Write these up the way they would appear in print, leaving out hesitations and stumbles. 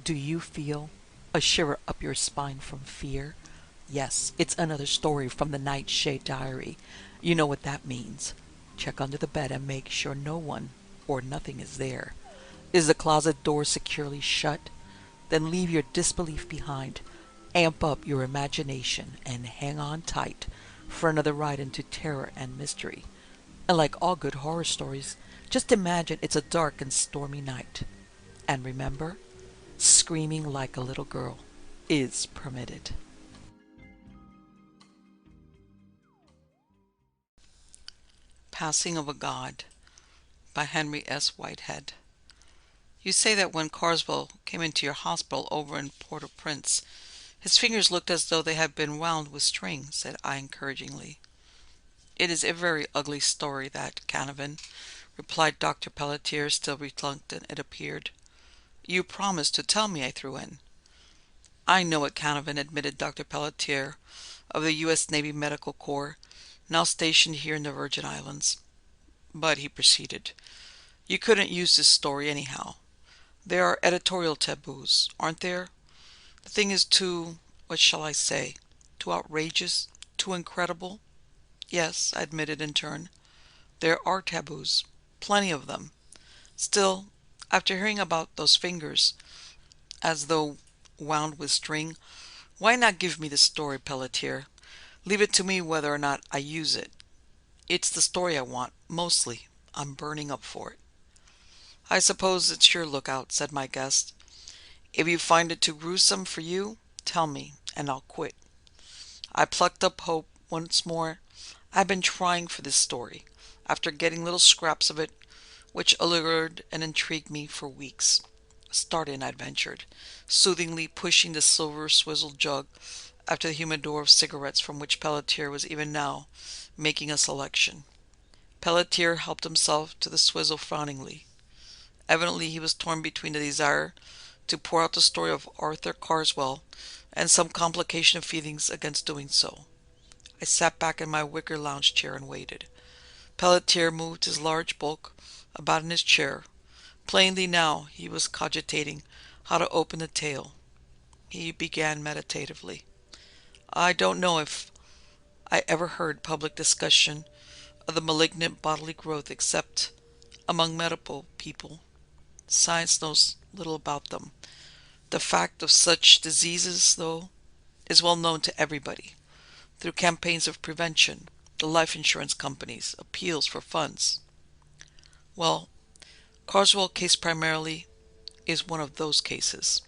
Do you feel a shiver up your spine from fear? Yes, it's another story from the Nightshade diary. You know what that means. Check under the bed and make sure no one or nothing is there. Is the closet door securely shut? Then leave your disbelief behind. Amp up your imagination and hang on tight for another ride into terror and mystery. And like all good horror stories, just imagine it's a dark and stormy night. And remember, screaming like a little girl is permitted. Passing of a God by Henry S. Whitehead. You say that when Carswell came into your hospital over in Port-au-Prince, his fingers looked as though they had been wound with string, said I encouragingly. It is a very ugly story, that, Canavan, replied Dr. Pelletier, still reluctant, it appeared. You promised to tell me, I threw in. I know it, Canavan, admitted Dr. Pelletier, of the U.S. Navy Medical Corps, now stationed here in the Virgin Islands. But, he proceeded, you couldn't use this story anyhow. There are editorial taboos, aren't there? The thing is too, what shall I say, too outrageous, too incredible? Yes, I admitted in turn. There are taboos, plenty of them. Still, after hearing about those fingers, as though wound with string, why not give me the story, Pelletier? Leave it to me whether or not I use it. It's the story I want, mostly. I'm burning up for it. I suppose it's your lookout, said my guest. If you find it too gruesome for you, tell me, and I'll quit. I plucked up hope once more. I've been trying for this story, after getting little scraps of it, which allured and intrigued me for weeks. Start in, I ventured, soothingly pushing the silver swizzled jug after the humidor of cigarettes from which Pelletier was even now making a selection. Pelletier helped himself to the swizzle frowningly. Evidently he was torn between the desire to pour out the story of Arthur Carswell and some complication of feelings against doing so. I sat back in my wicker lounge chair and waited. Pelletier moved his large bulk about in his chair. Plainly now he was cogitating how to open the tale. He began meditatively. I don't know if I ever heard public discussion of the malignant bodily growth except among medical people. Science knows little about them. The fact of such diseases, though, is well known to everybody, through campaigns of prevention, the life insurance companies, appeals for funds. Well, Carswell case primarily is one of those cases.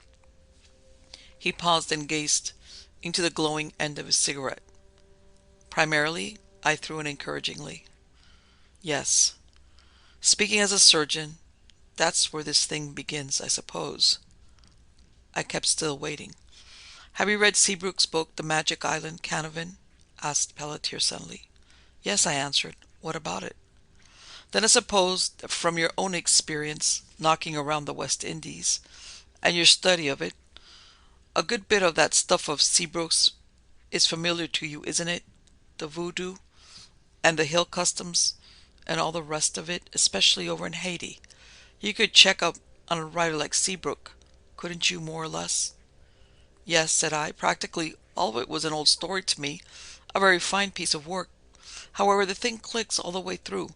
He paused and gazed into the glowing end of his cigarette. Primarily, I threw in encouragingly. Yes. Speaking as a surgeon, that's where this thing begins, I suppose. I kept still waiting. Have you read Seabrook's book, The Magic Island, Canavan? Asked Pelletier suddenly. Yes, I answered. What about it? Then I suppose that from your own experience knocking around the West Indies, and your study of it, a good bit of that stuff of Seabrook's is familiar to you, isn't it? The voodoo, and the hill customs, and all the rest of it, especially over in Haiti. You could check up on a writer like Seabrook, couldn't you, more or less? Yes, said I. Practically all of it was an old story to me, a very fine piece of work. However, the thing clicks all the way through,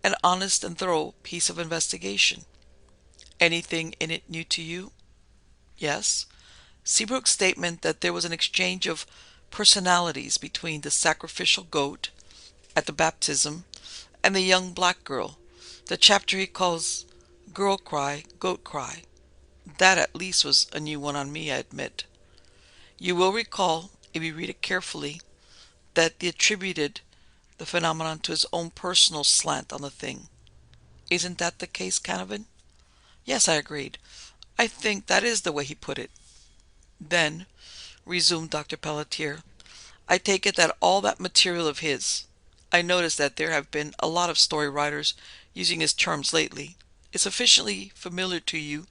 an honest and thorough piece of investigation. Anything in it new to you? Yes. Seabrook's statement that there was an exchange of personalities between the sacrificial goat at the baptism and the young black girl, the chapter he calls Girl Cry, Goat Cry. That at least was a new one on me, I admit. You will recall, if you read it carefully, that he attributed the phenomenon to his own personal slant on the thing. Isn't that the case, Canavan? Yes, I agreed. I think that is the way he put it. Then, resumed Dr. Pelletier, I take it that all that material of his, I notice that there have been a lot of story writers using his terms lately, is sufficiently familiar to you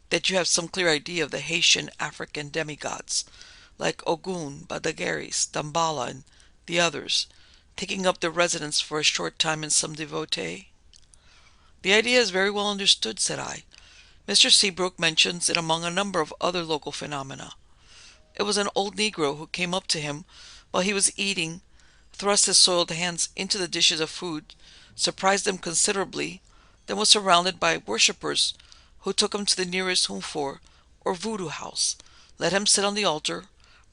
that you have some clear idea of the Haitian African demigods, like Ogun, Badagaris, Dambala, and the others, taking up their residence for a short time in some devotee? The idea is very well understood, said I. Mr. Seabrook mentions it among a number of other local phenomena. It was an old Negro who came up to him while he was eating, thrust his soiled hands into the dishes of food, surprised them considerably, then was surrounded by worshippers who took him to the nearest humfor, or voodoo house, let him sit on the altar,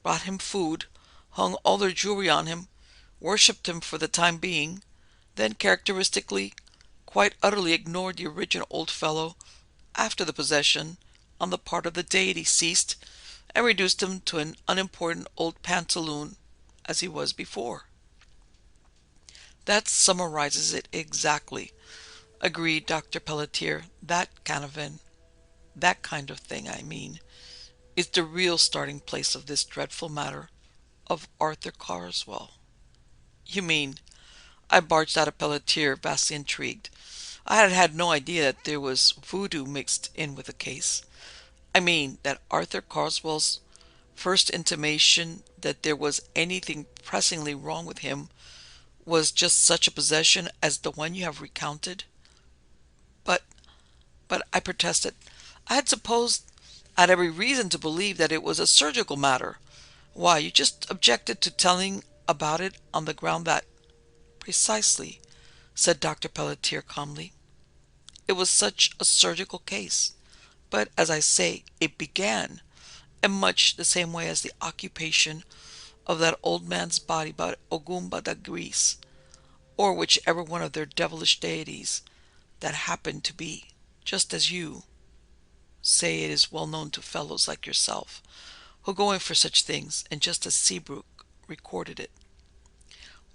brought him food, hung all their jewelry on him, worshipped him for the time being, then characteristically quite utterly ignored the original old fellow after the possession on the part of the deity ceased, and reduced him to an unimportant old pantaloon as he was before. That summarizes it exactly, agreed Dr. Pelletier. That kind of thing, I mean, is the real starting place of this dreadful matter of Arthur Carswell. You mean, I barged out of Pelletier, vastly intrigued. I had had no idea that there was voodoo mixed in with the case. I mean, that Arthur Carswell's first intimation that there was anything pressingly wrong with him was just such a possession as the one you have recounted. But, I protested, I had supposed, I had every reason to believe that it was a surgical matter. Why, you just objected to telling about it on the ground that... Precisely, said Dr. Pelletier calmly. It was such a surgical case. But, as I say, it began in much the same way as the occupation of that old man's body by Ogumba da Greece, or whichever one of their devilish deities that happened to be, just as you say it is well known to fellows like yourself, who go in for such things, and just as Seabrook recorded it.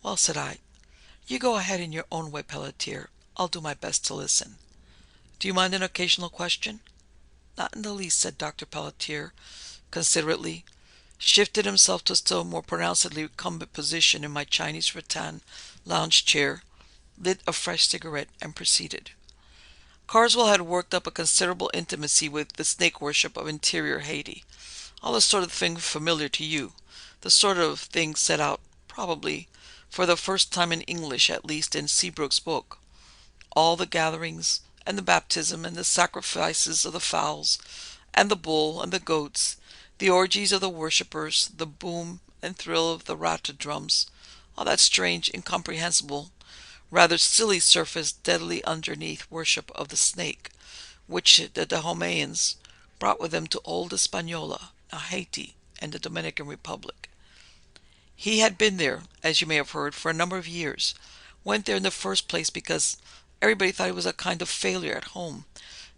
Well, said I, you go ahead in your own way, Pelletier. I'll do my best to listen. Do you mind an occasional question? Not in the least, said Dr. Pelletier, considerately, shifted himself to a still more pronouncedly recumbent position in my Chinese rattan lounge chair, lit a fresh cigarette, and proceeded. Carswell had worked up a considerable intimacy with the snake worship of interior Haiti. All the sort of thing familiar to you. The sort of thing set out, probably, for the first time in English, at least in Seabrook's book. All the gatherings, and the baptism, and the sacrifices of the fowls, and the bull, and the goats, the orgies of the worshippers, the boom and thrill of the rata drums, all that strange, incomprehensible, rather silly surface deadly underneath worship of the snake, which the Dahomeans brought with them to old Hispaniola, now Haiti, and the Dominican Republic. He had been there, as you may have heard, for a number of years. Went there in the first place because everybody thought he was a kind of failure at home.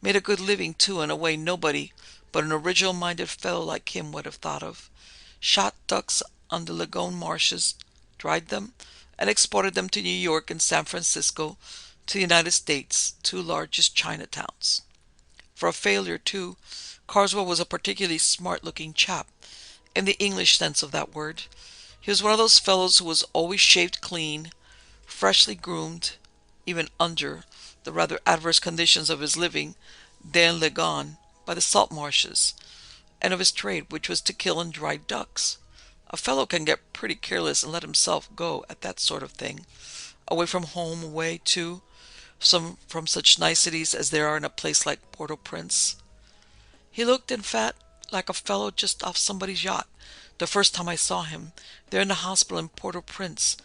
Made a good living, too, in a way nobody but an original-minded fellow like him would have thought of. Shot ducks on the lagoon marshes, dried them, and exported them to New York and San Francisco, to the United States, two largest Chinatowns. For a failure, too, Carswell was a particularly smart-looking chap, in the English sense of that word. He was one of those fellows who was always shaved clean, freshly groomed, even under the rather adverse conditions of his living dans le Gaune by the salt marshes, and of his trade, which was to kill and dry ducks. A fellow can get pretty careless and let himself go at that sort of thing, away from home, away, too, from such niceties as there are in a place like Port-au-Prince. He looked, in fact, like a fellow just off somebody's yacht, the first time I saw him, there in the hospital in Port-au-Prince,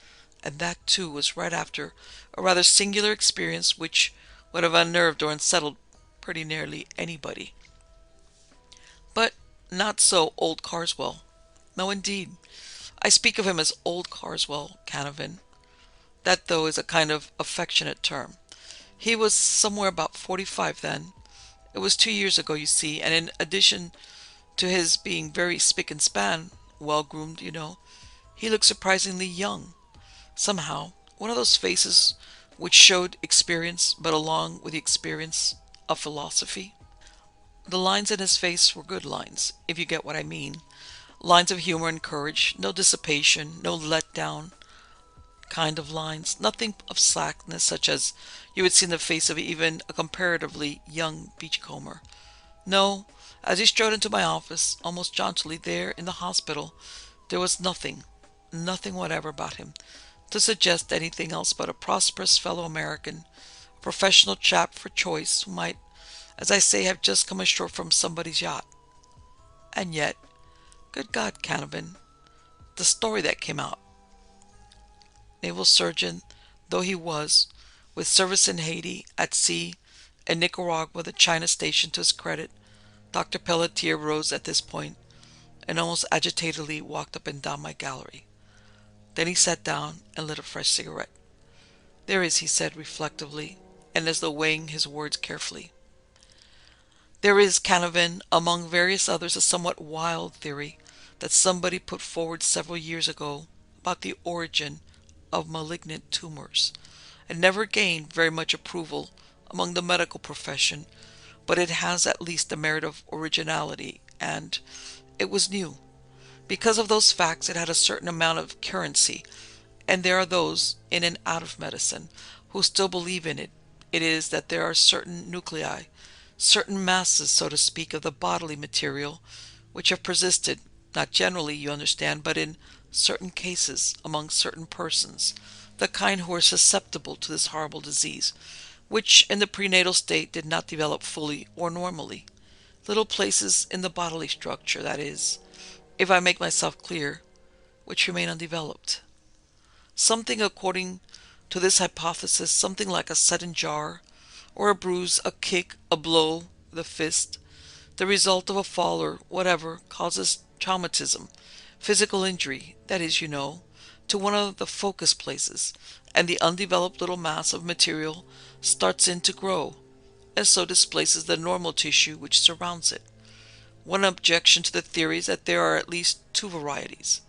and that, too, was right after a rather singular experience which would have unnerved or unsettled pretty nearly anybody. But not so old Carswell. No, indeed. I speak of him as old Carswell, Canavan. That, though, is a kind of affectionate term. He was somewhere about 45 then. It was 2 years ago, you see, and in addition to his being very spick and span, well-groomed, you know, he looked surprisingly young. Somehow, one of those faces which showed experience, but along with the experience of philosophy. The lines in his face were good lines, if you get what I mean. Lines of humor and courage, no dissipation, no let-down kind of lines, nothing of slackness such as you would see in the face of even a comparatively young beachcomber. No, as he strode into my office, almost jauntily there in the hospital, there was nothing whatever about him to suggest anything else but a prosperous fellow American, a professional chap for choice, who might, as I say, have just come ashore from somebody's yacht. And yet, good God, Canavan, the story that came out. Naval surgeon though he was, with service in Haiti, at sea, and Nicaragua, the China station to his credit, Dr. Pelletier rose at this point and almost agitatedly walked up and down my gallery. Then he sat down and lit a fresh cigarette. There is, he said reflectively, and as though weighing his words carefully, there is, Canavan, among various others, a somewhat wild theory that somebody put forward several years ago about the origin of malignant tumors. It never gained very much approval among the medical profession, but it has at least the merit of originality, and it was new. Because of those facts, it had a certain amount of currency, and there are those, in and out of medicine, who still believe in it. It is that there are certain nuclei, certain masses, so to speak, of the bodily material, which have persisted, not generally, you understand, but in certain cases, among certain persons, the kind who are susceptible to this horrible disease, which in the prenatal state did not develop fully or normally. Little places in the bodily structure, that is, if I make myself clear, which remain undeveloped. Something, according to this hypothesis, something like a sudden jar, or a bruise, a kick, a blow with a fist, the result of a fall or whatever, causes traumatism, physical injury, that is, to one of the focus places, and the undeveloped little mass of material starts in to grow, and so displaces the normal tissue which surrounds it. One objection to the theory is that there are at least two varieties,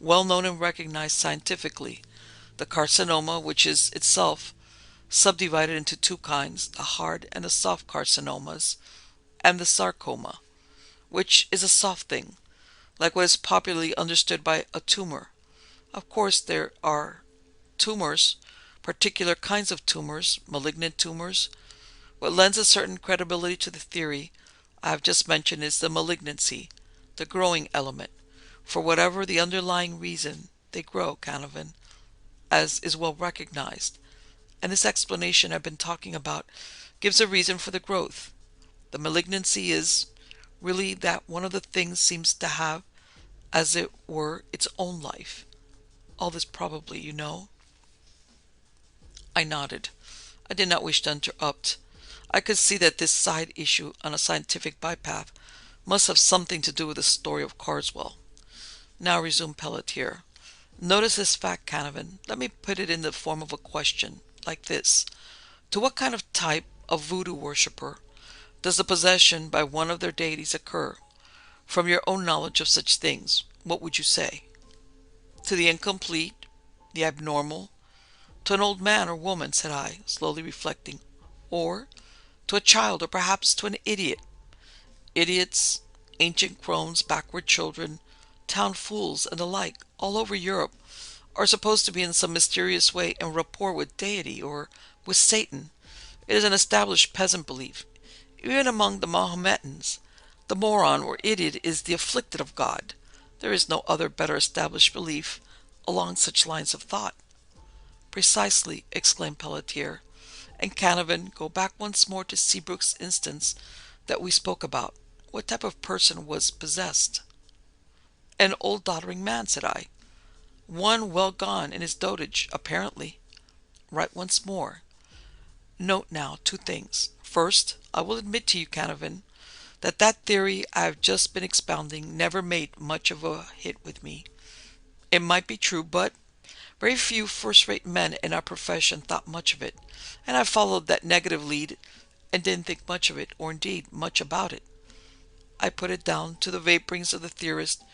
well known and recognized scientifically: the carcinoma, which is itself subdivided into two kinds, the hard and the soft carcinomas, and the sarcoma, which is a soft thing, like what is popularly understood by a tumor. Of course, there are tumors, particular kinds of tumors, malignant tumors. What lends a certain credibility to the theory I have just mentioned is the malignancy, the growing element. For whatever the underlying reason, they grow, Canavan, as is well recognized. And this explanation I've been talking about gives a reason for the growth. The malignancy is really that one of the things seems to have, as it were, its own life. All this probably, I nodded. I did not wish to interrupt. I could see that this side issue on a scientific bypath must have something to do with the story of Carswell. Now, resumed Pelletier, notice this fact, Canavan. Let me put it in the form of a question, like this. To what kind of type of voodoo worshipper does the possession by one of their deities occur? From your own knowledge of such things, what would you say? To the incomplete, the abnormal, to an old man or woman, said I, slowly reflecting, or to a child, or perhaps to an idiot. Idiots, ancient crones, backward children, town fools, and the like, all over Europe, are supposed to be in some mysterious way in rapport with deity or with Satan. It is an established peasant belief. Even among the Mahometans, the moron or idiot is the afflicted of God. There is no other better established belief along such lines of thought. Precisely, exclaimed Pelletier. And Canavan, go back once more to Seabrook's instance that we spoke about. What type of person was possessed? An old doddering man, said I. One well gone in his dotage, apparently. Right once more. Note now two things. First, I will admit to you, Canavan, that theory I have just been expounding never made much of a hit with me. It might be true, but very few first-rate men in our profession thought much of it, and I followed that negative lead and didn't think much of it, or indeed much about it. I put it down to the vaporings of the theorist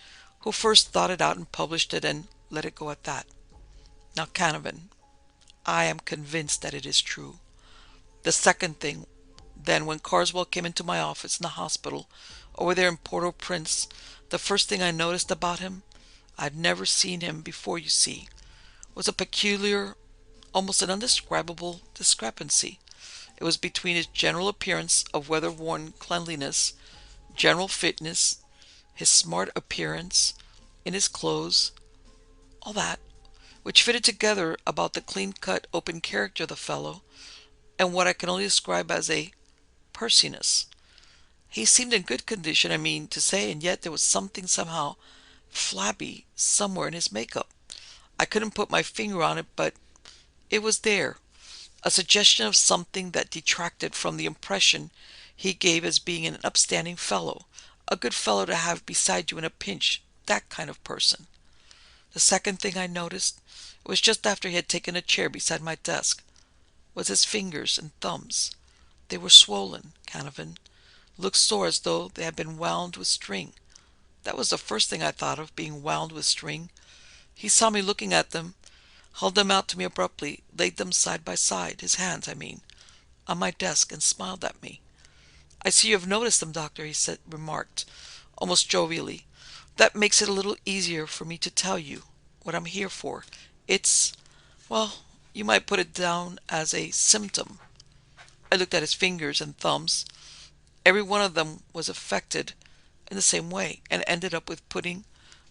who first thought it out and published it, and let it go at that. Now, Canavan, I am convinced that it is true. The second thing, then, when Carswell came into my office in the hospital over there in Port-au-Prince, the first thing I noticed about him, I'd never seen him before, you see, was a peculiar, almost an indescribable discrepancy. It was between his general appearance of weather-worn cleanliness, general fitness, his smart appearance in his clothes, all that, which fitted together about the clean-cut, open character of the fellow, and what I can only describe as a pursiness. He seemed in good condition, I mean to say, and yet there was something somehow flabby somewhere in his makeup. I couldn't put my finger on it, but it was there. A suggestion of something that detracted from the impression he gave as being an upstanding fellow, a good fellow to have beside you in a pinch, that kind of person. The second thing I noticed, it was just after he had taken a chair beside my desk, was his fingers and thumbs. They were swollen, Canavan, looked sore as though they had been wound with string. That was the first thing I thought of, being wound with string. He saw me looking at them, held them out to me abruptly, laid them side by side, his hands, I mean, on my desk, and smiled at me. "I see you have noticed them, doctor," he remarked, almost jovially. "That makes it a little easier for me to tell you what I'm here for. It's, well, you might put it down as a symptom." I looked at his fingers and thumbs. Every one of them was affected in the same way, and ended up with putting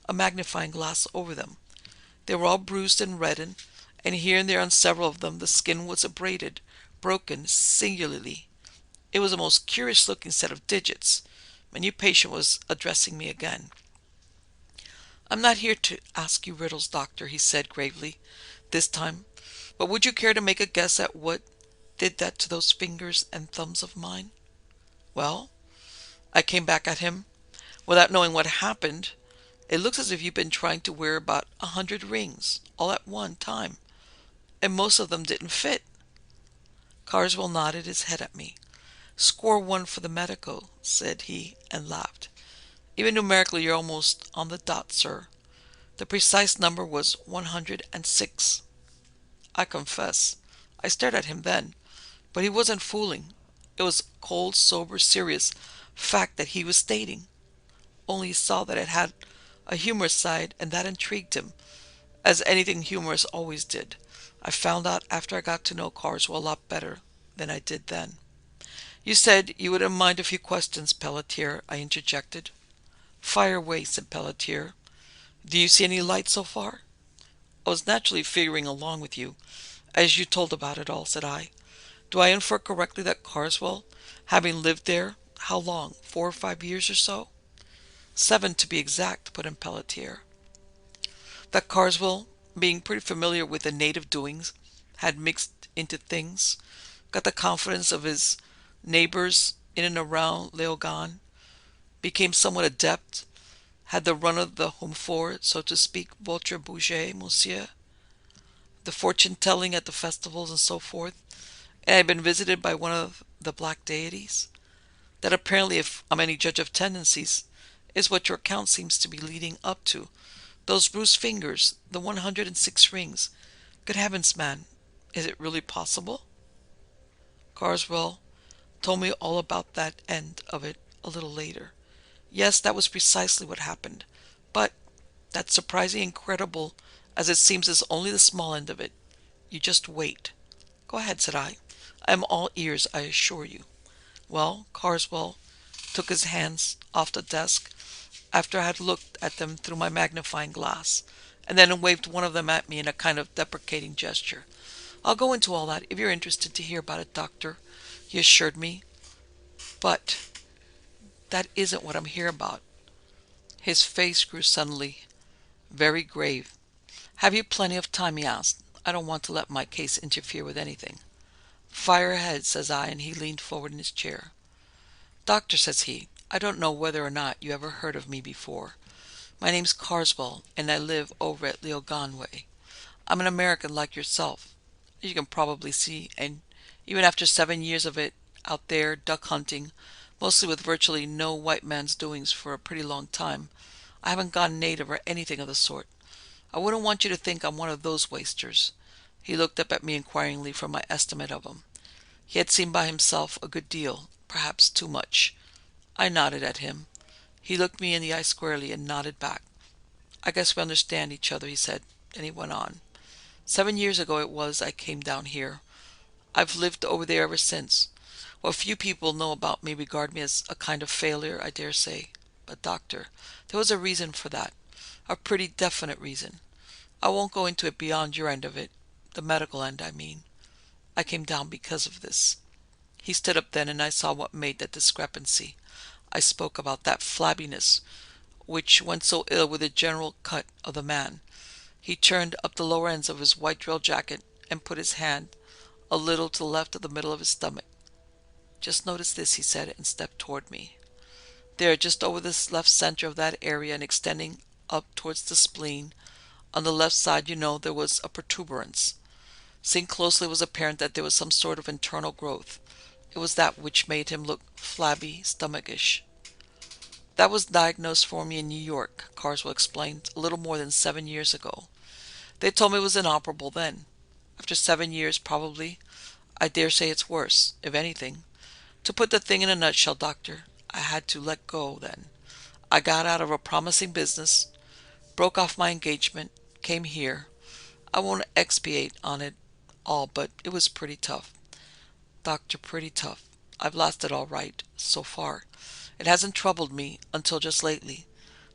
a magnifying glass over them. They were all bruised and reddened, and here and there on several of them the skin was abraded, broken singularly. It was a most curious-looking set of digits. My new patient was addressing me again. "I'm not here to ask you riddles, doctor," he said gravely, this time, "but would you care to make a guess at what did that to those fingers and thumbs of mine?" "Well," I came back at him, "without knowing what happened, it looks as if you've been trying to wear about 100 rings, all at one time, and most of them didn't fit." Carswell nodded his head at me. "Score one for the medico," said he, and laughed. "Even numerically you're almost on the dot, sir. The precise number was 106. I confess, I stared at him then, but he wasn't fooling. It was cold, sober, serious fact that he was stating. Only he saw that it had a humorous side, and that intrigued him, as anything humorous always did. I found out after I got to know Carswell a lot better than I did then. "You said you wouldn't mind a few questions, Pellicer," I interjected. "Fire away," said Pellicer. "Do you see any light so far?" "I was naturally figuring along with you, as you told about it all," said I. "Do I infer correctly that Carswell, having lived there, how long, 4 or 5 years or so?" "7 to be exact," put in Pellicer. "That Carswell, being pretty familiar with the native doings, had mixed into things, got the confidence of his neighbors in and around Léogane, became somewhat adept, had the run of the home for, so to speak, votre bouger, monsieur, the fortune-telling at the festivals and so forth, and had been visited by one of the black deities. That apparently, if I'm any judge of tendencies, is what your account seems to be leading up to. Those bruised fingers, the 106 rings. Good heavens, man, is it really possible?" Carswell told me all about that end of it a little later. Yes, that was precisely what happened. But that's surprising and incredible as it seems is only the small end of it. You just wait. "Go ahead," said I. "I am all ears, I assure you." Well, Carswell took his hands off the desk after I had looked at them through my magnifying glass, and then waved one of them at me in a kind of deprecating gesture. "I'll go into all that if you're interested to hear about it, doctor," he assured me. "But that isn't what I'm here about." His face grew suddenly very grave. "Have you plenty of time?" he asked. "I don't want to let my case interfere with anything." "Fire ahead," says I, and he leaned forward in his chair. "Doctor," says he, "I don't know whether or not you ever heard of me before. My name's Carswell, and I live over at Léogane way. I'm an American like yourself, as you can probably see, and even after 7 years of it out there duck hunting, mostly with virtually no white man's doings for a pretty long time, I haven't gone native or anything of the sort. I wouldn't want you to think I'm one of those wasters." He looked up at me inquiringly for my estimate of him. He had seen by himself a good deal, perhaps too much. I nodded at him. He looked me in the eye squarely and nodded back. "I guess we understand each other," he said. Then he went on. "7 years ago it was I came down here. I've lived over there ever since. What few people know about me regard me as a kind of failure, I dare say. But, doctor, there was a reason for that. A pretty definite reason. I won't go into it beyond your end of it. The medical end, I mean. I came down because of this." He stood up then, and I saw what made that discrepancy. I spoke about that flabbiness which went so ill with the general cut of the man. He turned up the lower ends of his white drill jacket and put his hand a little to the left of the middle of his stomach. "Just notice this," he said, and stepped toward me. "There, just over the left center of that area and extending up towards the spleen, on the left side, there was a protuberance. Seen closely, it was apparent that there was some sort of internal growth. It was that which made him look flabby, stomachish. That was diagnosed for me in New York," Carswell explained, "a little more than 7 years ago. They told me it was inoperable then. After 7 years, probably, I dare say it's worse, if anything. To put the thing in a nutshell, doctor, I had to let go then. I got out of a promising business, broke off my engagement, came here. I won't expatiate on it all, but it was pretty tough. Doctor, pretty tough. I've lasted all right, so far. It hasn't troubled me until just lately.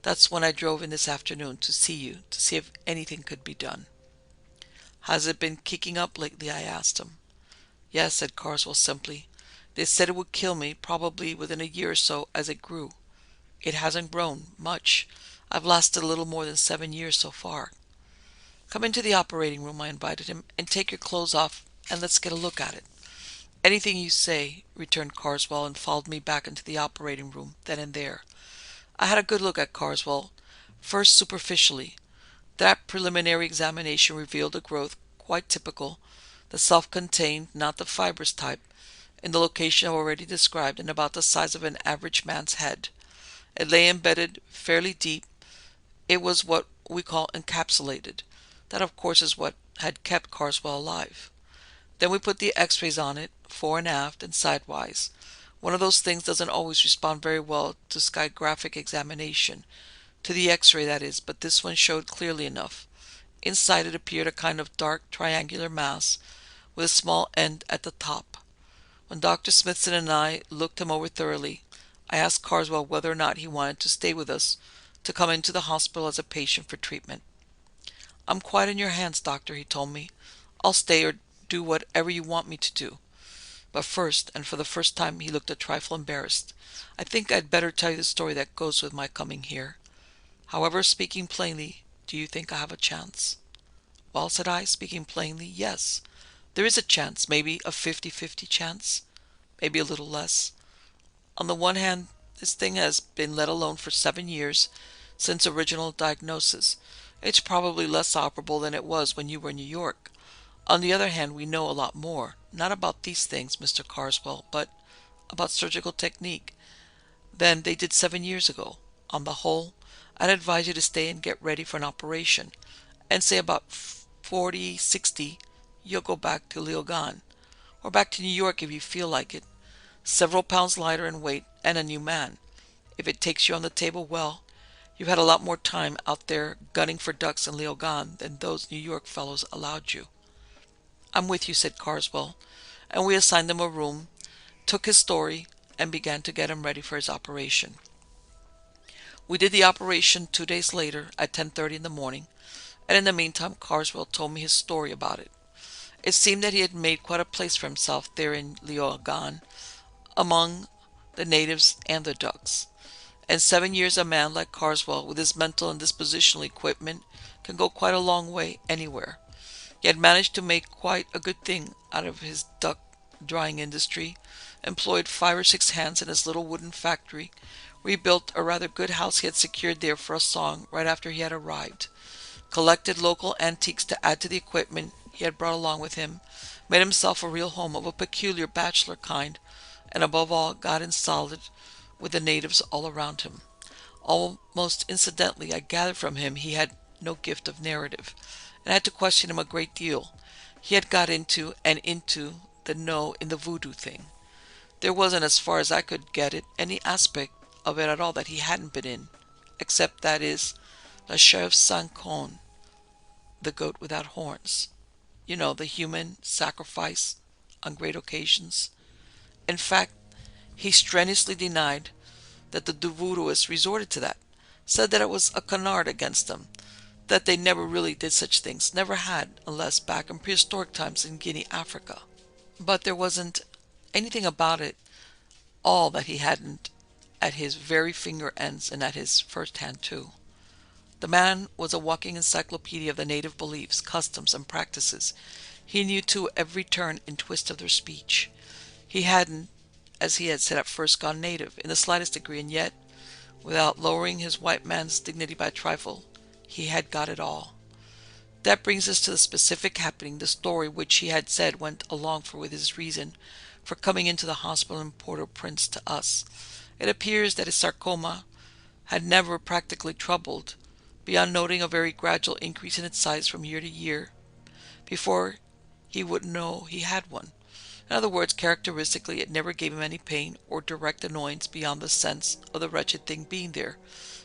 That's when I drove in this afternoon to see you, to see if anything could be done." "Has it been kicking up lately?" I asked him. "Yes," said Carswell simply. "They said it would kill me, probably within a year or so, as it grew. It hasn't grown much. I've lasted a little more than 7 years so far." "Come into the operating room," I invited him, "and take your clothes off, and let's get a look at it." "Anything you say," returned Carswell, and followed me back into the operating room then and there. I had a good look at Carswell, first superficially. That preliminary examination revealed a growth quite typical, the self-contained, not the fibrous type, in the location I've already described, and about the size of an average man's head. It lay embedded fairly deep. It was what we call encapsulated. That, of course, is what had kept Carswell alive. Then we put the x-rays on it, fore and aft and sidewise. One of those things doesn't always respond very well to skygraphic examination. To the x-ray, that is, but this one showed clearly enough. Inside it appeared a kind of dark triangular mass with a small end at the top. When Dr. Smithson and I looked him over thoroughly, I asked Carswell whether or not he wanted to stay with us, to come into the hospital as a patient for treatment. "I'm quite in your hands, doctor," he told me. "I'll stay or do whatever you want me to do. But first," and for the first time he looked a trifle embarrassed, "I think I'd better tell you the story that goes with my coming here. However, speaking plainly, do you think I have a chance?" "Well," said I, speaking plainly, yes. There is a chance, maybe a 50-50 chance, maybe a little less. On the one hand, this thing has been let alone for 7 years since original diagnosis. It's probably less operable than it was when you were in New York. On the other hand, we know a lot more, not about these things, Mr. Carswell, but about surgical technique, than they did 7 years ago. On the whole, I'd advise you to stay and get ready for an operation, and say about 40, 60, you'll go back to Leogan, or back to New York if you feel like it, several pounds lighter in weight and a new man. If it takes you on the table, well, you've had a lot more time out there gunning for ducks in Leogan than those New York fellows allowed you." "I'm with you," said Carswell, and we assigned him a room, took his story, and began to get him ready for his operation. We did the operation 2 days later at 10:30 in the morning, and in the meantime Carswell told me his story about it. It seemed that he had made quite a place for himself there in Leogan, among the natives and the ducks. In 7 years a man like Carswell, with his mental and dispositional equipment, can go quite a long way anywhere. He had managed to make quite a good thing out of his duck drying industry, employed 5 or 6 hands in his little wooden factory, rebuilt a rather good house he had secured there for a song right after he had arrived, collected local antiques to add to the equipment he had brought along with him, made himself a real home of a peculiar bachelor kind, and above all got in solid with the natives all around him. Almost incidentally, I gathered from him he had no gift of narrative, and I had to question him a great deal. He had got into the know in the voodoo thing. There wasn't, as far as I could get it, any aspect of it at all that he hadn't been in, except, that is, la chèvre sans cornes, the goat without horns. The human sacrifice on great occasions. In fact, he strenuously denied that the voodooists resorted to that, said that it was a canard against them, that they never really did such things, never had, unless back in prehistoric times in Guinea, Africa. But there wasn't anything about it all that he hadn't at his very finger ends and at his first hand, too. The man was a walking encyclopedia of the native beliefs, customs, and practices. He knew, too, every turn and twist of their speech. He hadn't, as he had said at first, gone native in the slightest degree, and yet, without lowering his white man's dignity by a trifle, he had got it all. That brings us to the specific happening, the story which he had said went along with his reason for coming into the hospital in Port-au-Prince to us. It appears that his sarcoma had never practically troubled, beyond noting a very gradual increase in its size from year to year, before he would know he had one. In other words, characteristically, it never gave him any pain or direct annoyance beyond the sense of the wretched thing being there,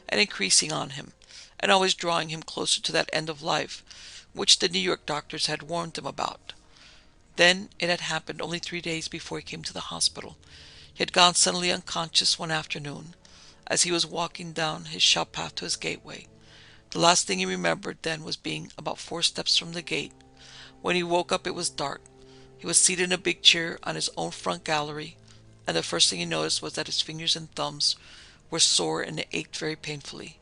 and increasing on him, and always drawing him closer to that end of life which the New York doctors had warned him about. Then it had happened only 3 days before he came to the hospital. He had gone suddenly unconscious one afternoon, as he was walking down his shell path to his gateway. The last thing he remembered then was being about 4 steps from the gate. When he woke up it was dark. He was seated in a big chair on his own front gallery, and the first thing he noticed was that his fingers and thumbs were sore and they ached very painfully.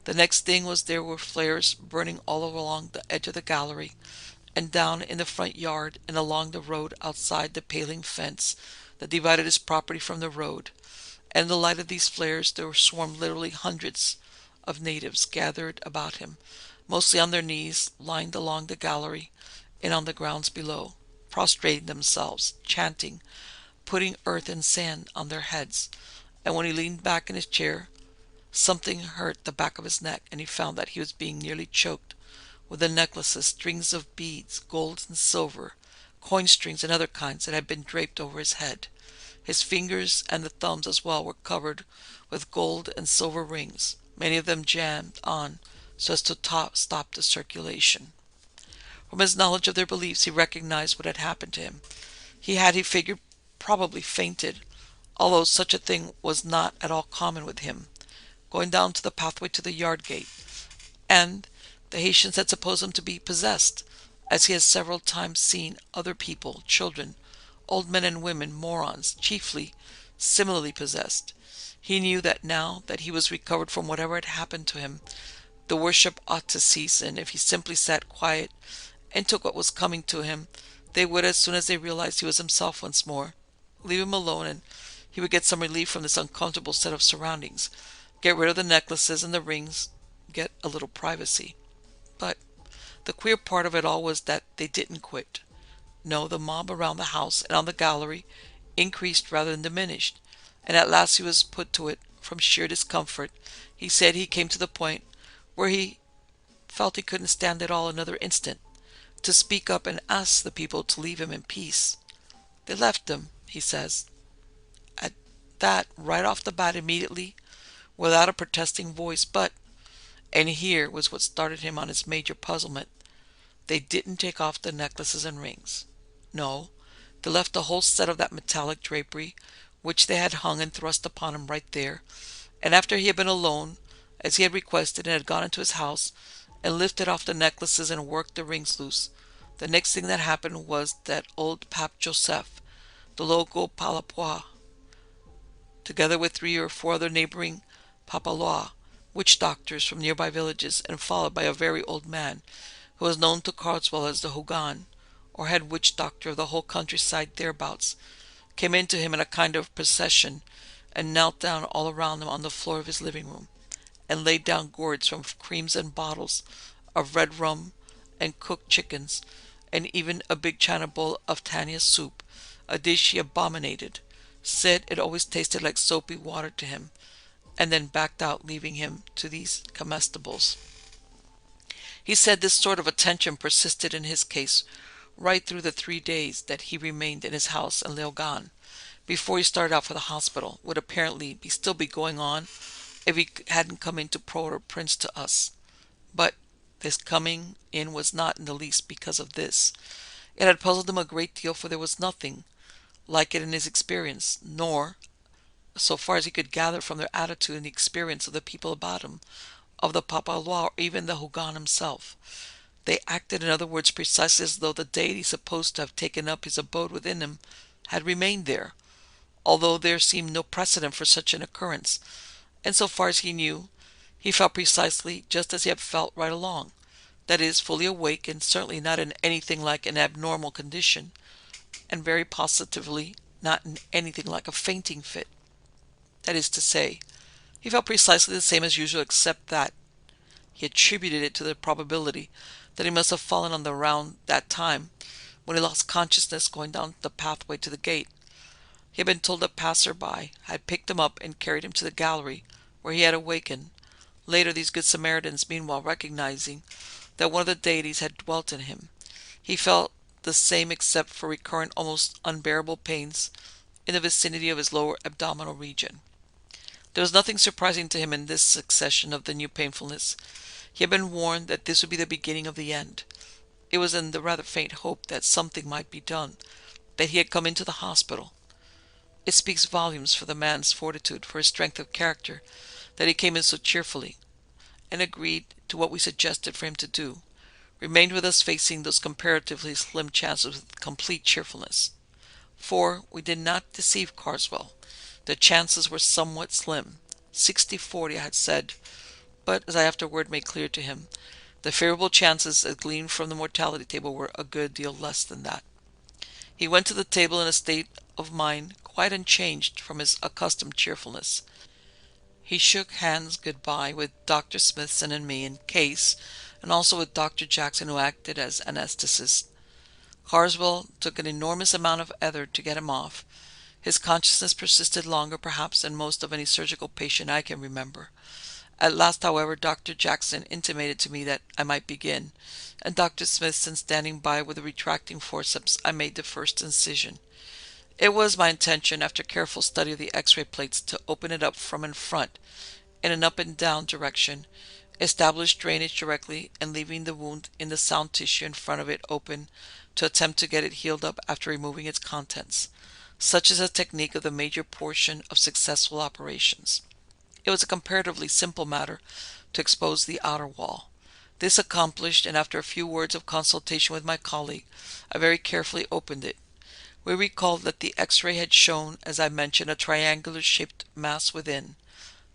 The next thing was there were flares burning all along the edge of the gallery, and down in the front yard and along the road outside the paling fence that divided his property from the road. And in the light of these flares there were swarmed literally hundreds of natives gathered about him, mostly on their knees, lined along the gallery and on the grounds below, prostrating themselves, chanting, putting earth and sand on their heads. And when he leaned back in his chair, something hurt the back of his neck, and he found that he was being nearly choked with the necklaces, strings of beads, gold and silver, coin strings and other kinds that had been draped over his head. His fingers and the thumbs as well were covered with gold and silver rings, many of them jammed on so as to stop the circulation. From his knowledge of their beliefs he recognized what had happened to him. He had, he figured, probably fainted, although such a thing was not at all common with him, going down to the pathway to the yard gate, and the Haytians had supposed him to be possessed, as he had several times seen other people, children, old men and women, morons, chiefly, similarly possessed. He knew that now that he was recovered from whatever had happened to him, the worship ought to cease, and if he simply sat quiet and took what was coming to him, they would, as soon as they realized he was himself once more, leave him alone, and he would get some relief from this uncomfortable set of surroundings, get rid of the necklaces and the rings, get a little privacy. But the queer part of it all was that they didn't quit. No, the mob around the house and on the gallery increased rather than diminished, and at last he was put to it from sheer discomfort. He said he came to the point where he felt he couldn't stand it all another instant, to speak up and ask the people to leave him in peace. They left him, he says, at that right off the bat immediately, without a protesting voice, but, and here was what started him on his major puzzlement, they didn't take off the necklaces and rings. No, they left the whole set of that metallic drapery, which they had hung and thrust upon him right there, and after he had been alone, as he had requested, and had gone into his house, and lifted off the necklaces and worked the rings loose, the next thing that happened was that old Pape Joseph, the local Palapois, together with 3 or 4 other neighboring Papalois, witch doctors from nearby villages, and followed by a very old man, who was known to Carswell as the Hugon, or head witch doctor of the whole countryside thereabouts, came into him in a kind of procession, and knelt down all around him on the floor of his living room, and laid down gourds from creams and bottles of red rum and cooked chickens, and even a big china bowl of Tanya soup, a dish he abominated, said it always tasted like soapy water to him, and then backed out, leaving him to these comestibles. He said this sort of attention persisted in his case right through the 3 days that he remained in his house in Leogane, before he started out for the hospital, would apparently still be going on if he hadn't come into Port-au-Prince to us. But this coming in was not in the least because of this. It had puzzled him a great deal, for there was nothing like it in his experience, nor, so far as he could gather from their attitude and the experience of the people about him, of the Papalois or even the Hugon himself. They acted, in other words, precisely as though the deity supposed to have taken up his abode within him had remained there, although there seemed no precedent for such an occurrence, and so far as he knew, he felt precisely just as he had felt right along, that is, fully awake and certainly not in anything like an abnormal condition, and very positively not in anything like a fainting fit. That is to say, he felt precisely the same as usual, except that he attributed it to the probability that he must have fallen on the round that time when he lost consciousness going down the pathway to the gate. He had been told a passer-by had picked him up and carried him to the gallery, where he had awakened. Later, these good Samaritans, meanwhile recognizing that one of the deities had dwelt in him, he felt the same except for recurrent, almost unbearable pains in the vicinity of his lower abdominal region. There was nothing surprising to him in this succession of the new painfulness. He had been warned that this would be the beginning of the end. It was in the rather faint hope that something might be done that he had come into the hospital. It speaks volumes for the man's fortitude, for his strength of character, that he came in so cheerfully, and agreed to what we suggested for him to do, remained with us facing those comparatively slim chances with complete cheerfulness. For we did not deceive Carswell. The chances were somewhat slim. 60-40, I had said, but as I afterward made clear to him, the favorable chances as gleaned from the mortality table were a good deal less than that. He went to the table in a state of mind quite unchanged from his accustomed cheerfulness. He shook hands good-bye with Dr. Smithson and me in case, and also with Dr. Jackson, who acted as anesthetist. Carswell took an enormous amount of ether to get him off. His consciousness persisted longer, perhaps, than most of any surgical patient I can remember. At last, however, Dr. Jackson intimated to me that I might begin, and Dr. Smithson standing by with a retracting forceps, I made the first incision. It was my intention, after careful study of the X-ray plates, to open it up from in front, in an up and down direction, establish drainage directly, and leaving the wound in the sound tissue in front of it open, to attempt to get it healed up after removing its contents. Such is the technique of the major portion of successful operations. It was a comparatively simple matter to expose the outer wall. This accomplished, and after a few words of consultation with my colleague, I very carefully opened it. We recalled that the X-ray had shown, as I mentioned, a triangular-shaped mass within.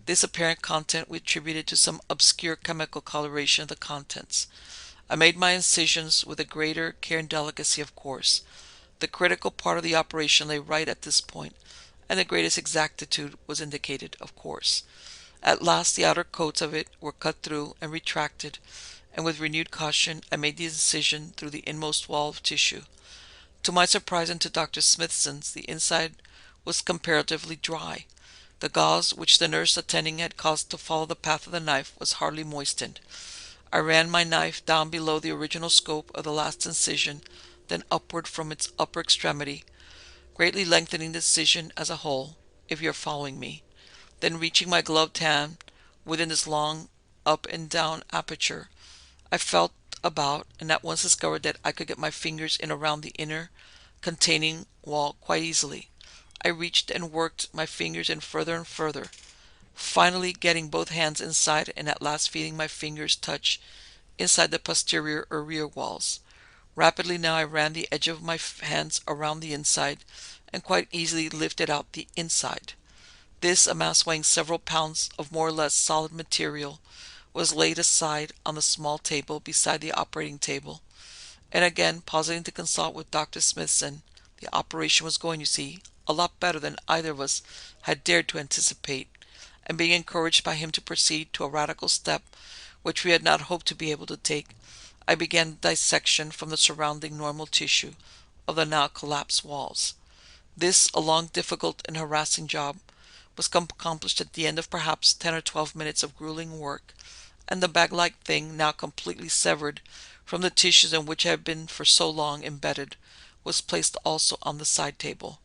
This apparent content we attributed to some obscure chemical coloration of the contents. I made my incisions with a greater care and delicacy, of course. The critical part of the operation lay right at this point, and the greatest exactitude was indicated, of course. At last the outer coats of it were cut through and retracted, and with renewed caution I made the incision through the inmost wall of tissue. To my surprise and to Dr. Smithson's, the inside was comparatively dry. The gauze which the nurse attending had caused to follow the path of the knife was hardly moistened. I ran my knife down below the original scope of the last incision, then upward from its upper extremity, greatly lengthening the incision as a whole, if you are following me. Then reaching my gloved hand within this long up and down aperture, I felt about and at once discovered that I could get my fingers in around the inner containing wall quite easily. I reached and worked my fingers in further and further, finally getting both hands inside and at last feeling my fingers touch inside the posterior or rear walls. Rapidly now I ran the edge of my hands around the inside and quite easily lifted out the inside. This, a mass weighing several pounds of more or less solid material, was laid aside on the small table beside the operating table, and again pausing to consult with Dr. Smithson. The operation was going, you see, a lot better than either of us had dared to anticipate, and being encouraged by him to proceed to a radical step which we had not hoped to be able to take, I began dissection from the surrounding normal tissue of the now collapsed walls. This, a long, difficult, and harassing job, was accomplished at the end of perhaps 10 or 12 minutes of grueling work, and the bag-like thing, now completely severed from the tissues in which it had been for so long embedded, was placed also on the side table.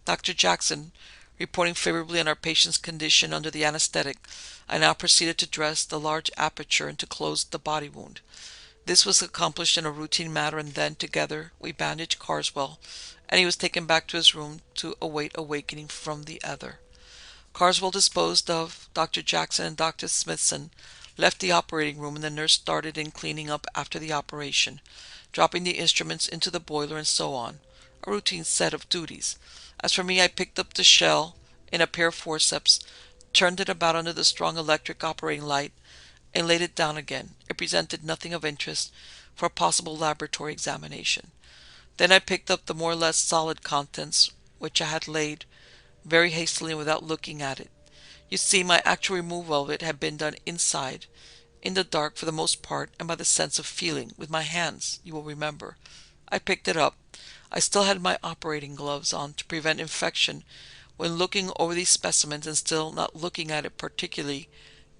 Dr. Jackson, reporting favorably on our patient's condition under the anesthetic, I now proceeded to dress the large aperture and to close the body wound. This was accomplished in a routine manner, and then, together, we bandaged Carswell, and he was taken back to his room to await awakening from the other. Carswell disposed of, Dr. Jackson and Dr. Smithson left the operating room, and the nurse started in cleaning up after the operation, dropping the instruments into the boiler and so on. a routine set of duties. As for me, I picked up the shell in a pair of forceps, turned it about under the strong electric operating light, and laid it down again. It presented nothing of interest for a possible laboratory examination. Then I picked up the more or less solid contents, which I had laid very hastily and without looking at it. You see, my actual removal of it had been done inside, in the dark for the most part, and by the sense of feeling, with my hands, you will remember. I picked it up. I still had my operating gloves on to prevent infection when looking over these specimens, and still not looking at it particularly,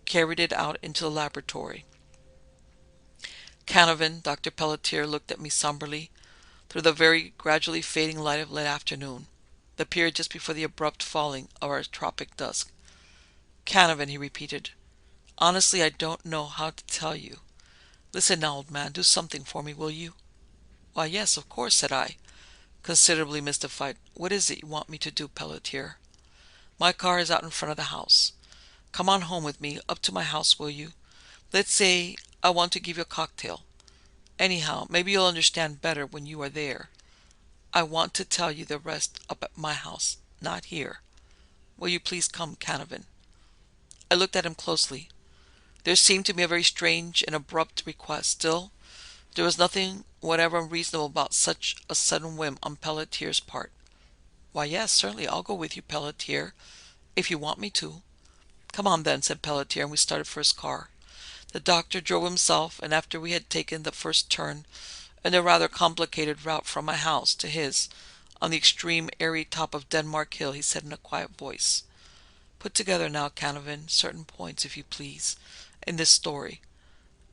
carried it out into the laboratory. Canavan, Dr. Pellicer, looked at me somberly through the very gradually fading light of late afternoon, the period just before the abrupt falling of our tropic dusk. Canavan, he repeated, honestly, I don't know how to tell you. Listen now, old man, do something for me, will you? Why, yes, of course, said I, considerably mystified. What is it you want me to do, Pellicer? My car is out in front of the house. Come on home with me, up to my house, will you? Let's say I want to give you a cocktail. Anyhow, maybe you'll understand better when you are there. I want to tell you the rest up at my house, not here. Will you please come, Canavan? I looked at him closely. There seemed to me a very strange and abrupt request. Still, there was nothing whatever unreasonable about such a sudden whim on Pellicier's part. Why, yes, certainly, I'll go with you, Pellicer, if you want me to. Come on then, said Pellicer, and we started for his car. The doctor drove himself, and after we had taken the first turn in a rather complicated route from my house to his, on the extreme airy top of Denmark Hill, he said in a quiet voice, Put together now, Canavan, certain points, if you please, in this story.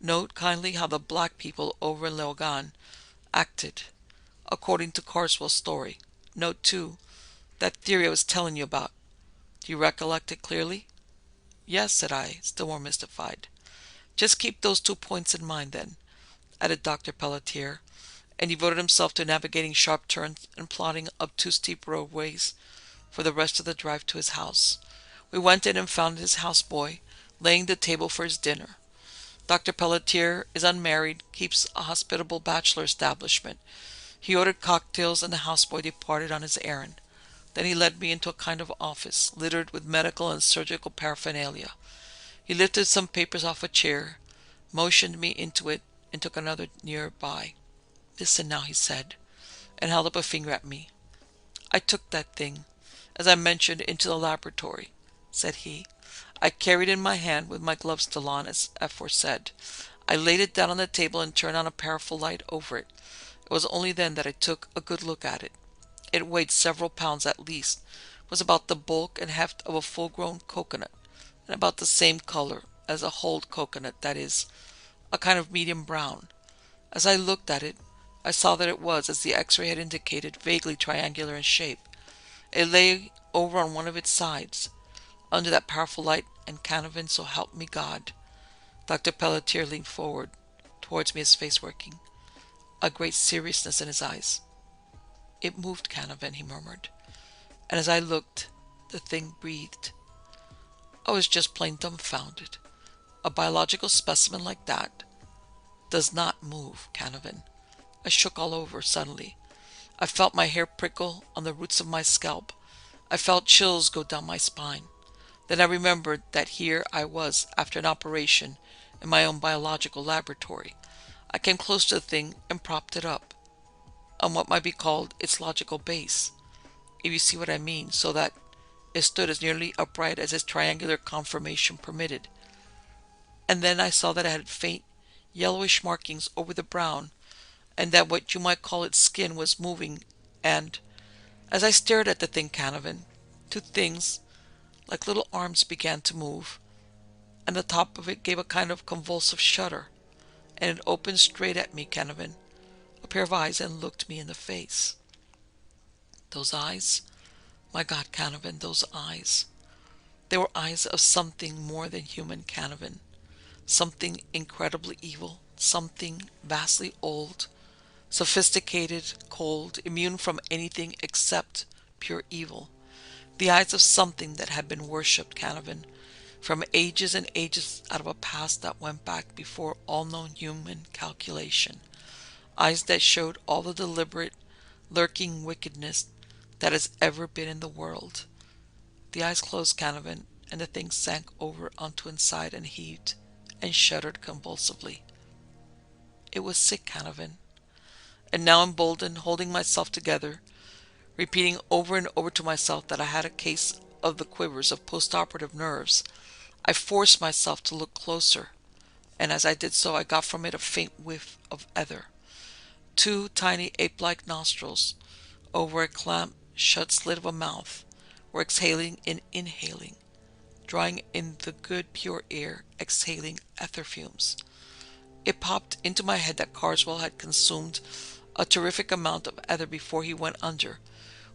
Note kindly how the black people over in Leogan acted, according to Carswell's story. Note, too, that theory I was telling you about. Do you recollect it clearly? Yes, said I, still more mystified. Just keep those 2 points in mind, then, added Dr. Pellicer, and devoted himself to navigating sharp turns and plodding up 2 steep roadways for the rest of the drive to his house. We went in and found his houseboy laying the table for his dinner. Dr. Pellicer is unmarried, keeps a hospitable bachelor establishment. He ordered cocktails, and the houseboy departed on his errand. Then he led me into a kind of office, littered with medical and surgical paraphernalia. He lifted some papers off a chair, motioned me into it, and took another nearby. Listen now, he said, and held up a finger at me. I took that thing, as I mentioned, into the laboratory, said he. I carried it in my hand with my gloves still on, as aforesaid. I laid it down on the table and turned on a powerful light over it. It was only then that I took a good look at it. It weighed several pounds at least, was about the bulk and heft of a full-grown coconut, and about the same color as a hulled coconut, that is, a kind of medium brown. As I looked at it, I saw that it was, as the X-ray had indicated, vaguely triangular in shape. It lay over on one of its sides, under that powerful light, and Canavan, so help me God. Dr. Pellicer leaned forward towards me, his face working, a great seriousness in his eyes. It moved, Canavan, he murmured, and as I looked, the thing breathed. I was just plain dumbfounded. A biological specimen like that does not move, Canavan. I shook all over suddenly. I felt my hair prickle on the roots of my scalp. I felt chills go down my spine. Then I remembered that here I was after an operation in my own biological laboratory. I came close to the thing and propped it up on what might be called its logical base, if you see what I mean, so that it stood as nearly upright as its triangular conformation permitted. And then I saw that it had faint yellowish markings over the brown, and that what you might call its skin was moving, and, as I stared at the thing, Canavan, 2 things like little arms began to move, and the top of it gave a kind of convulsive shudder, and it opened straight at me, Canavan, a pair of eyes, and looked me in the face. Those eyes, my God, Canavan, those eyes. They were eyes of something more than human, Canavan, something incredibly evil, something vastly old, sophisticated, cold, immune from anything except pure evil. The eyes of something that had been worshipped, Canavan, from ages and ages out of a past that went back before all known human calculation. Eyes that showed all the deliberate, lurking wickedness that has ever been in the world. The eyes closed, Canavan, and the thing sank over onto its side and heaved and shuddered convulsively. It was sick, Canavan, and now emboldened, holding myself together, repeating over and over to myself that I had a case of the quivers of post-operative nerves, I forced myself to look closer, and as I did so I got from it a faint whiff of ether. Two tiny ape-like nostrils, over a clamped shut slit of a mouth, were exhaling and inhaling, drawing in the good pure air, exhaling ether fumes. It popped into my head that Carswell had consumed a terrific amount of ether before he went under.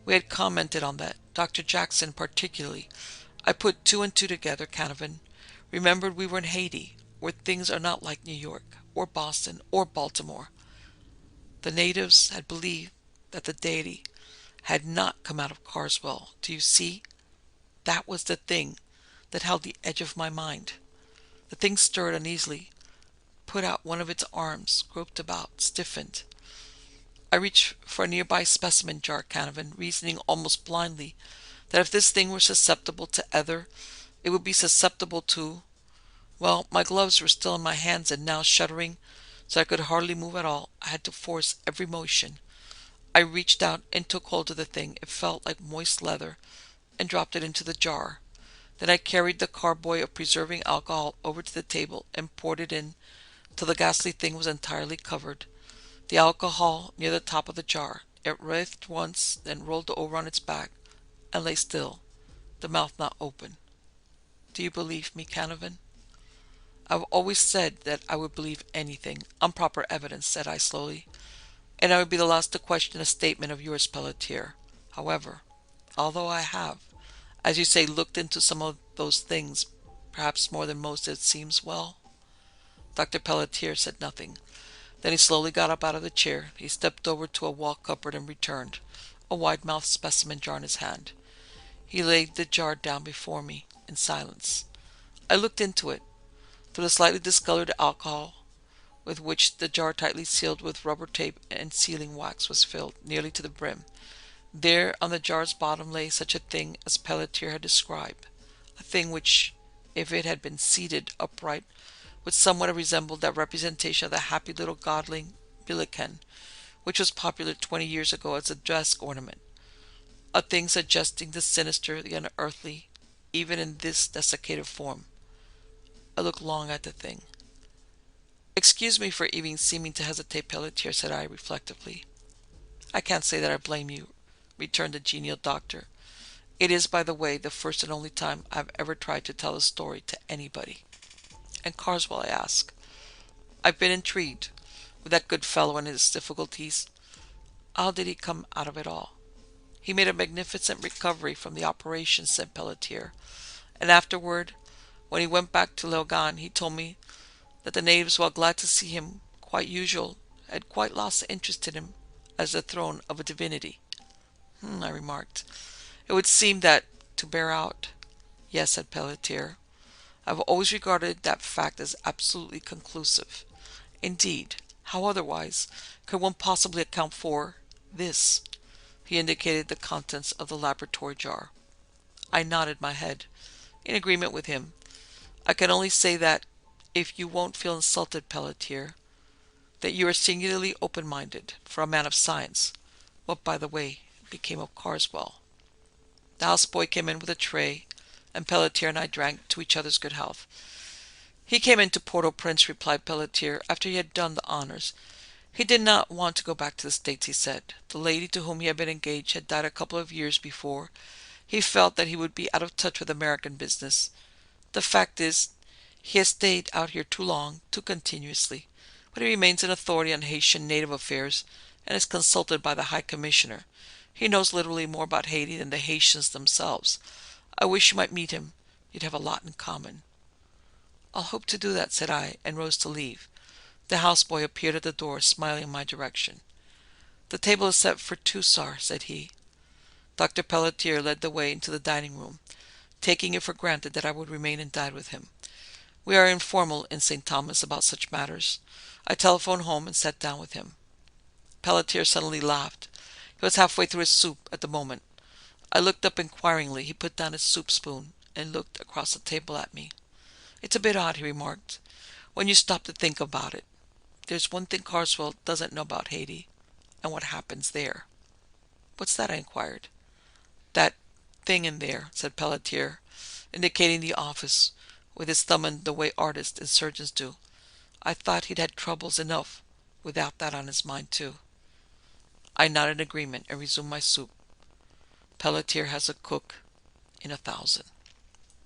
We had commented on that, Dr. Jackson particularly. I put two and two together, Canavan. Remembered we were in Haiti, where things are not like New York, or Boston, or Baltimore. The natives had believed that the deity had not come out of Carswell. Do you see? That was the thing that held the edge of my mind. The thing stirred uneasily, put out one of its arms, groped about, stiffened. I reached for a nearby specimen jar, Canavan, reasoning almost blindly that if this thing were susceptible to ether, it would be susceptible to... Well, my gloves were still in my hands and now shuddering, so I could hardly move at all. I had to force every motion. I reached out and took hold of the thing. It felt like moist leather, and dropped it into the jar. Then I carried the carboy of preserving alcohol over to the table and poured it in till the ghastly thing was entirely covered. The alcohol near the top of the jar. It writhed once, then rolled over on its back, and lay still, the mouth not open. Do you believe me, Canavan? I've always said that I would believe anything, on proper evidence, said I slowly, and I would be the last to question a statement of yours, Pellicer. However, although I have, as you say, looked into some of those things, perhaps more than most, it seems, well... Dr. Pellicer said nothing. Then he slowly got up out of the chair. He stepped over to a wall cupboard and returned, a wide-mouthed specimen jar in his hand. He laid the jar down before me, in silence. I looked into it, through the slightly discolored alcohol with which the jar, tightly sealed with rubber tape and sealing wax, was filled nearly to the brim. There on the jar's bottom lay such a thing as Pellicer had described, a thing which, if it had been seated upright, would somewhat have resembled that representation of the happy little godling Billiken, which was popular 20 years ago as a desk ornament, a thing suggesting the sinister, the unearthly, even in this desiccated form. I looked long at the thing. Excuse me for even seeming to hesitate, Pellicer, said I reflectively. I can't say that I blame you, returned the genial doctor. It is, by the way, the first and only time I've ever tried to tell a story to anybody. And Carswell, I asked. I've been intrigued with that good fellow and his difficulties. How did he come out of it all? He made a magnificent recovery from the operation, said Pellicer, and afterward, when he went back to Leogan, he told me that the natives, while glad to see him, quite usual, had quite lost interest in him as the throne of a divinity. I remarked. It would seem that to bear out. Yes, said Pellicer. I've always regarded that fact as absolutely conclusive. Indeed, how otherwise could one possibly account for this? He indicated the contents of the laboratory jar. I nodded my head, in agreement with him. I can only say that, if you won't feel insulted, Pellicer, that you are singularly open-minded for a man of science. What, by the way, became of Carswell? The houseboy came in with a tray, and Pellicer and I drank to each other's good health. He came into Port-au-Prince, replied Pellicer, after he had done the honors. He did not want to go back to the States, he said. The lady to whom he had been engaged had died a couple of years before. He felt that he would be out of touch with American business. The fact is, he has stayed out here too long, too continuously, but he remains an authority on Haitian native affairs and is consulted by the High Commissioner. He knows literally more about Haiti than the Haitians themselves. I wish you might meet him. You'd have a lot in common. I'll hope to do that, said I, and rose to leave. The houseboy appeared at the door, smiling in my direction. The table is set for two, sir, said he. Dr. Pellicer led the way into the dining room, taking it for granted that I would remain and dine with him. We are informal in St. Thomas about such matters. I telephoned home and sat down with him. Pellicer suddenly laughed. He was halfway through his soup at the moment. I looked up inquiringly. He put down his soup spoon and looked across the table at me. "It's a bit odd," he remarked, "when you stop to think about it. There's one thing Carswell doesn't know about Haiti and what happens there." "What's that?" I inquired. "That thing in there," said Pellicer, indicating the office with his thumb in the way artists and surgeons do. "I thought he'd had troubles enough without that on his mind, too." I nodded agreement and resumed my soup. Pellicer has a cook in 1,000.